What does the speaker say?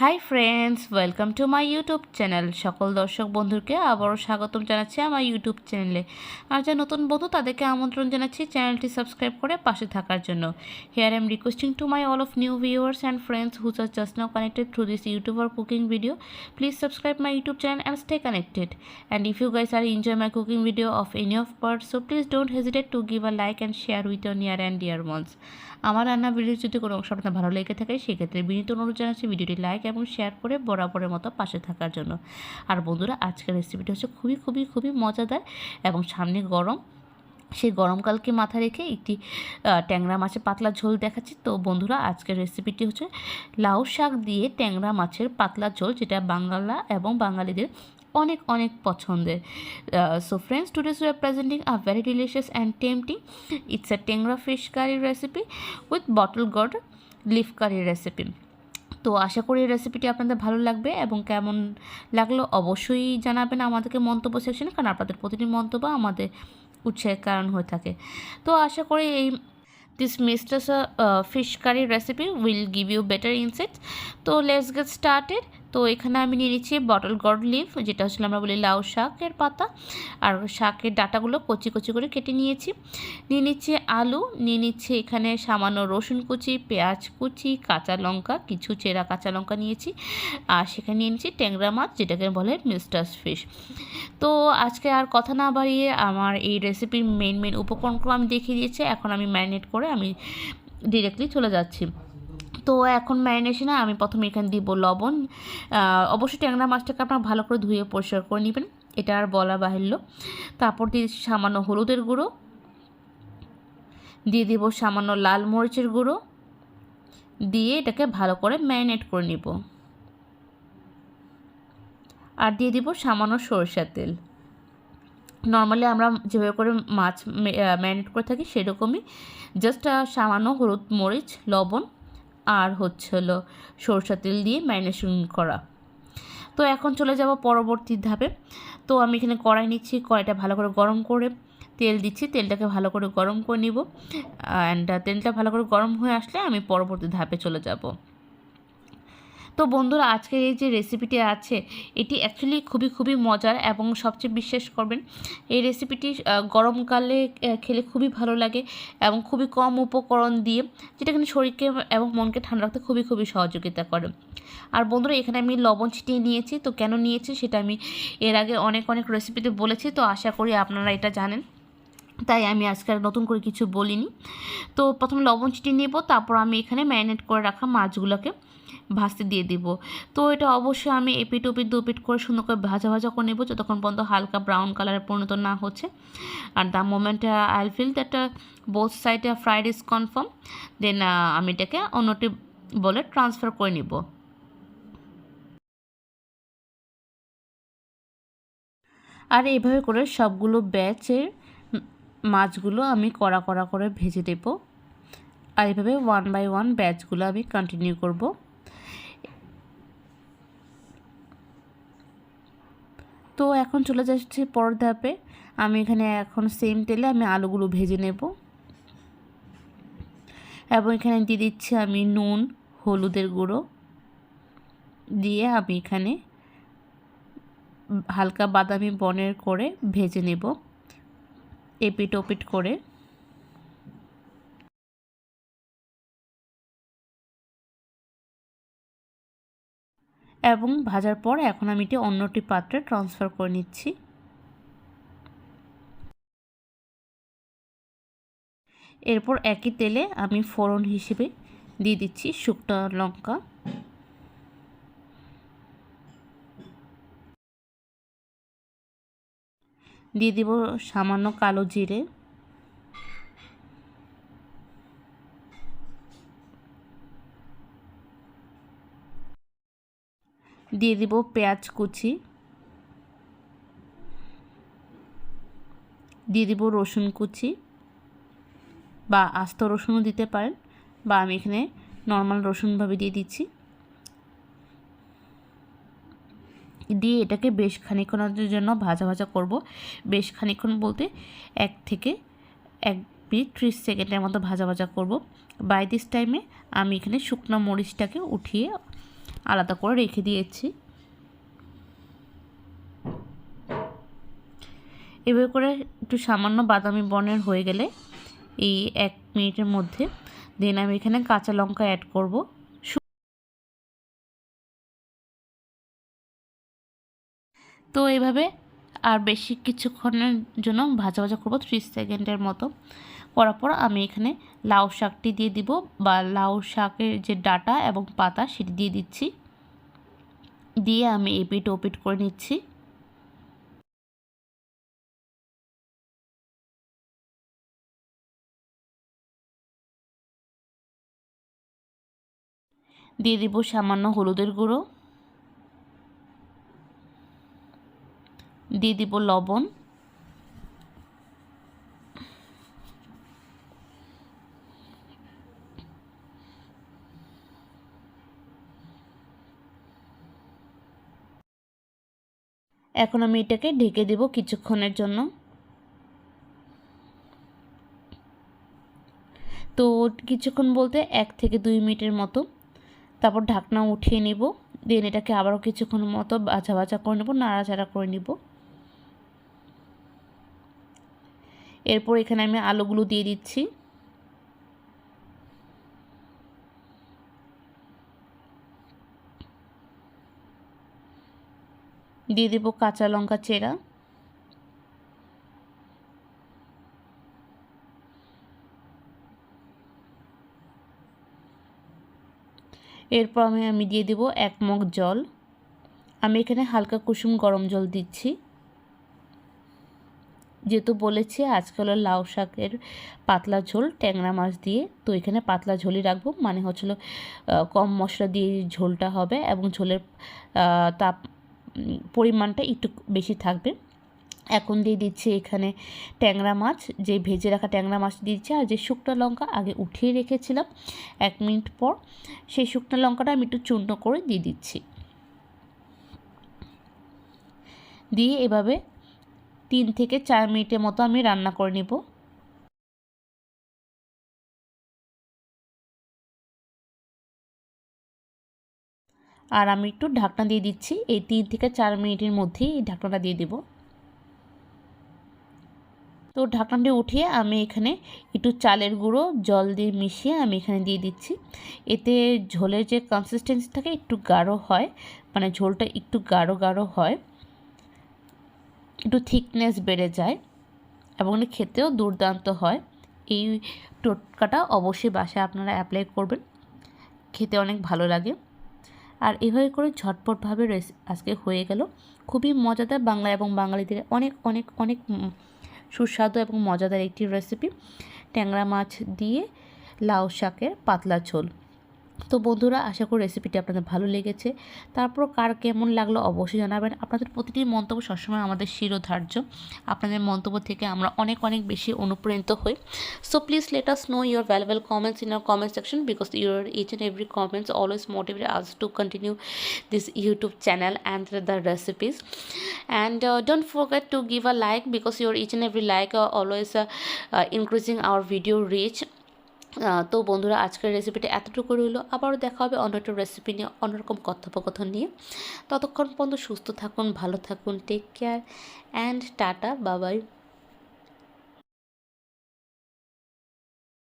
Hi friends, welcome to my YouTube channel. সকল দর্শক বন্ধুকে আবারও স্বাগতম জানাচ্ছি আমার ইউটিউব চ্যানেলে। আর যা নতুন বন্ধু তাদেরকে আমন্ত্রণ জানাচ্ছি চ্যানেলটি সাবস্ক্রাইব করে পাশে থাকার জন্য। Here I am requesting to my all of new viewers and friends whose are just now connected through this YouTube or cooking video. Please subscribe my YouTube channel and stay connected. And if you guys are enjoy my cooking video of any of parts, so please don't hesitate to give a like and share with your near and dear ones. আমার রান্না video যদি কোনো অংশ আপনার ভালো লেগে থাকে সেক্ষেত্রে বিনীত অনুরোধ জানাচ্ছি ভিডিওটি লাইক এবং শেয়ার করে বরাবরের মতো পাশে থাকার জন্য। আর বন্ধুরা, আজকের রেসিপিটি হচ্ছে খুবই মজাদার এবং সামনে গরম, সেই গরমকালকে মাথায় রেখে একটি ট্যাংরা মাছের পাতলা ঝোল দেখাচ্ছি। তো বন্ধুরা, আজকের রেসিপিটি হচ্ছে লাউ শাক দিয়ে ট্যাংরা মাছের পাতলা ঝোল, যেটা বাংলা এবং বাঙালিদের অনেক পছন্দের। So friends, today we are presenting a very delicious and tempting. It's a ট্যাংরা fish curry recipe with bottle gourd leaf curry recipe. তো আশা করি এই রেসিপিটি আপনাদের ভালো লাগবে এবং কেমন লাগলো অবশ্যই জানাবেন আমাদেরকে মন্তব্য সেকশনে, কারণ আপনাদের প্রতিটি মন্তব্য আমাদের উৎসাহের কারণ হয়ে থাকে। তো আশা করি this Mr. Fish curry recipe will give you better insights. তো let's get started. তো এখানে আমি নিয়ে নিচ্ছি বটল গড লিফ, যেটা হচ্ছে আমরা বলি লাউ শাকের পাতা, আর শাকের ডাটাগুলো কচি করে কেটে নিয়েছি। নিয়ে নিচ্ছি আলু, নিয়ে নিচ্ছি এখানে সামান্য রসুন কুচি, পেঁয়াজ কুচি, কাঁচা লঙ্কা, কিছু চেরা কাঁচা লঙ্কা নিয়েছি, আর সেখানে নিয়ে নিচ্ছি ট্যাংরা মাছ, যেটাকে বলে মিস্টার ফিশ। তো আজকে আর কথা না বাড়িয়ে আমার এই রেসিপির মেন উপকরণগুলো আমি দেখিয়ে দিয়েছি। এখন আমি ম্যারিনেট করে আমি ডিরেক্টলি চলে যাচ্ছি। তো এখন ম্যারিনেশনে আমি প্রথমে এখানে দিব লবণ। অবশ্যই ট্যাংরা মাছটাকে আপনারা ভালো করে ধুয়ে পরিষ্কার করে নেবেন, এটা আর বলা বাহুল্য। তারপর দিয়ে সামান্য হলুদের গুঁড়ো, দিয়ে দিব সামান্য লাল মরিচের গুঁড়ো, দিয়ে এটাকে ভালো করে ম্যারিনেট করে নিব। আর দিয়ে দিব সামান্য সরষের তেল। নর্মালি আমরা যেভাবে করে মাছ ম্যারিনেট করে থাকি সেরকমই, জাস্ট সামান্য হলুদ মরিচ লবণ আর হলো সরষের তেল দিয়ে ম্যারিনেশন করা। তো এখন চলে যাব পরবর্তী ধাপে। তো আমি এখানে কড়াই নিচ্ছি, কড়াইটা ভালো করে গরম করে তেল দিচ্ছি, তেলটাকে ভালো করে গরম করে নিব। অ্যান্ড তেলটা ভালো করে গরম হয়ে আসলে আমি পরবর্তী ধাপে চলে যাব। তো বন্ধুরা, আজকের এই যে রেসিপিটি আছে এটি অ্যাকচুয়ালি খুবই মজার এবং সবচেয়ে বিশ্বাস করবেন এই রেসিপিটি গরমকালে খেলে খুবই ভালো লাগে এবং খুবই কম উপকরণ দিয়ে, যেটা কিন্তু শরীরকে এবং মনকে ঠান্ডা রাখতে খুবই সহযোগিতা করে। আর বন্ধুরা, এখানে আমি লবণ ছিটিয়ে নিয়েছি। তো কেন নিয়েছি সেটা আমি এর আগে অনেক রেসিপিতে বলেছি, তো আশা করি আপনারা এটা জানেন, তাই আমি আজকে আর নতুন করে কিছু বলিনি। তো প্রথমে লবণ ছিটিয়ে নেব, তারপর আমি এখানে ম্যারিনেট করে রাখা মাছগুলোকে ভাজতে দিয়ে দিব। তো এটা অবশ্যই আমি এপিট ওপিট দুপিট করে সুন্দর করে ভাজা করে নেব, যতক্ষণ পর্যন্ত হালকা ব্রাউন কালারে পরিণত না হচ্ছে। আর the moment I feel that both side fried is confirm, then আমি এটাকে অন্যটি বলে ট্রান্সফার করে নিব। আর এইভাবে করে সবগুলো ব্যাচের মাছগুলো আমি কড়া করে ভেজে দেব। আর এইভাবে 1 বাই 1 ব্যাচগুলো আমি কন্টিনিউ করব। তো এখন চলে যাচ্ছে পরের ধাপে। আমি এখানে এখন সেম তেলে আমি আলুগুলো ভেজে নেব এবং এখানে দিয়ে দিচ্ছি আমি নুন, হলুদের গুঁড়ো দিয়ে আমি এখানে হালকা বাদামি বর্ণের করে ভেজে নেব এপিট ওপিট করে। এবং ভাজার পর এখন আমি এটি অন্যটি পাত্রে ট্রান্সফার করে নিচ্ছি। এরপর একই তেলে আমি ফোড়ন হিসেবে দিয়ে দিচ্ছি শুকনো লঙ্কা, দিয়ে দিব সামান্য কালো জিরে, দিয়ে দিব পেঁয়াজ কুচি, দিয়ে দিব রসুন কুচি বা আস্ত রসুনও দিতে পারেন, বা আমি এখানে নর্মাল রসুনভাবে দিয়ে দিচ্ছি। দিয়ে এটাকে বেশ খানিকক্ষণের জন্য ভাজা করব। বেশ খানিকক্ষণ বলতে 1 থেকে 1 মিনিট 30 সেকেন্ডের মতো ভাজা করব। বাই দিস টাইমে আমি এখানে শুকনো মরিচটাকে উঠিয়ে আলাদা করে রেখে দিয়েছি। এভাবে করে একটু সামান্য বাদামি বর্ণের হয়ে গেলে এই 1 মিনিটের মধ্যে দেন আমি এখানে কাঁচা লঙ্কা অ্যাড করব। তো এইভাবে আর বেশি কিছুক্ষণের জন্য ভাজা ভাজা করব, 30 সেকেন্ডের মতো। করার পর আমি এখানে লাউ শাকটি দিয়ে দিব, বা লাউ শাকের যে ডাঁটা এবং পাতা সেটি দিয়ে দিচ্ছি। দিয়ে আমি এপিট ওপিট করে নিচ্ছি। দিয়ে দিব সামান্য হলুদের গুঁড়ো, দিয়ে দিব লবণ, এখন আমি এটাকে ঢেকে দেব কিছুক্ষণের জন্য। তো কিছুক্ষণ বলতে 1 থেকে 2 মিনিটের মতো। তারপর ঢাকনা উঠিয়ে নেব, দেন এটাকে আবারও কিছুক্ষণ মতো ভাজা ভাজা করে নেব, নাড়াচাড়া করে নেব। এরপর এখানে আমি আলুগুলো দিয়ে দিচ্ছি। দিয়ে দেব কাঁচা লঙ্কা চেরা, এরপর আমি দিয়ে দেব 1 মগ জল। আমি এখানে হালকা কুসুম গরম জল দিচ্ছি, যেহেতু বলেছি আজকে হলো লাউ শাকের পাতলা ঝোল ট্যাংরা মাছ দিয়ে, তো এখানে পাতলা ঝোলই রাখবো, মানে হচ্ছিল কম মশলা দিয়ে ঝোলটা হবে এবং ঝোলের তাপ পরিমাণটা একটু বেশি থাকবে। এখন দিয়ে দিচ্ছি এখানে ট্যাংরা মাছ, যে ভেজে রাখা ট্যাংরা মাছ দিচ্ছি, আর যে শুকনো লঙ্কা আগে উঠিয়ে রেখেছিলাম 1 মিনিট পর, সেই শুকনো লঙ্কাটা আমি একটু চূর্ণ করে দিয়ে দিচ্ছি। দিয়ে এভাবে 3 থেকে 4 মিনিটের মতো আমি রান্না করে নেব। আর আমি একটু ঢাকনা দিয়ে দিচ্ছি, এই 3 থেকে 4 মিনিটের মধ্যেই এই ঢাকনাটা দিয়ে দেব। তো ঢাকনাটি উঠিয়ে আমি এখানে একটু চালের গুঁড়ো জল দিয়ে মিশিয়ে আমি এখানে দিয়ে দিচ্ছি। এতে ঝোলের যে কনসিস্টেন্সি থাকে একটু গাঢ় হয়, মানে ঝোলটা একটু গাঢ় গাঢ় হয়, একটু থিকনেস বেড়ে যায় এবং খেতেও দুর্দান্ত হয়। এই টোটকাটা অবশ্যই বাসায় আপনারা অ্যাপ্লাই করবেন, খেতে অনেক ভালো লাগে। আর এভাবে করে ঝটপটভাবে আজকে হয়ে গেল খুবই মজাদার বাংলা এবং বাঙালিদের অনেক অনেক অনেক সুস্বাদু এবং মজাদার একটি রেসিপি, ট্যাংরা মাছ দিয়ে লাউ শাকের পাতলা ঝোল। তো বন্ধুরা, আশা করি রেসিপিটি আপনাদের ভালো লেগেছে। তারপর কার কেমন লাগলো অবশ্যই জানাবেন। আপনাদের প্রতিটি মন্তব্য সবসময় আমাদের শিরোধার্য। আপনাদের মন্তব্য থেকে আমরা অনেক অনেক বেশি অনুপ্রাণিত হই। So please let us know your valuable comments in our comment section, because your each and every comments always motivate us to continue this YouTube channel and the recipes. And don't forget to give a like, because your each and every like always increasing our video reach. তো বন্ধুরা, আজকের রেসিপিটা এতটুকু রইলো। আবারও দেখা হবে অন্য একটা রেসিপি নিয়ে, অন্যরকম কথোপকথন নিয়ে। ততক্ষণ পর্যন্ত সুস্থ থাকুন, ভালো থাকুন, take care and tata, bye by.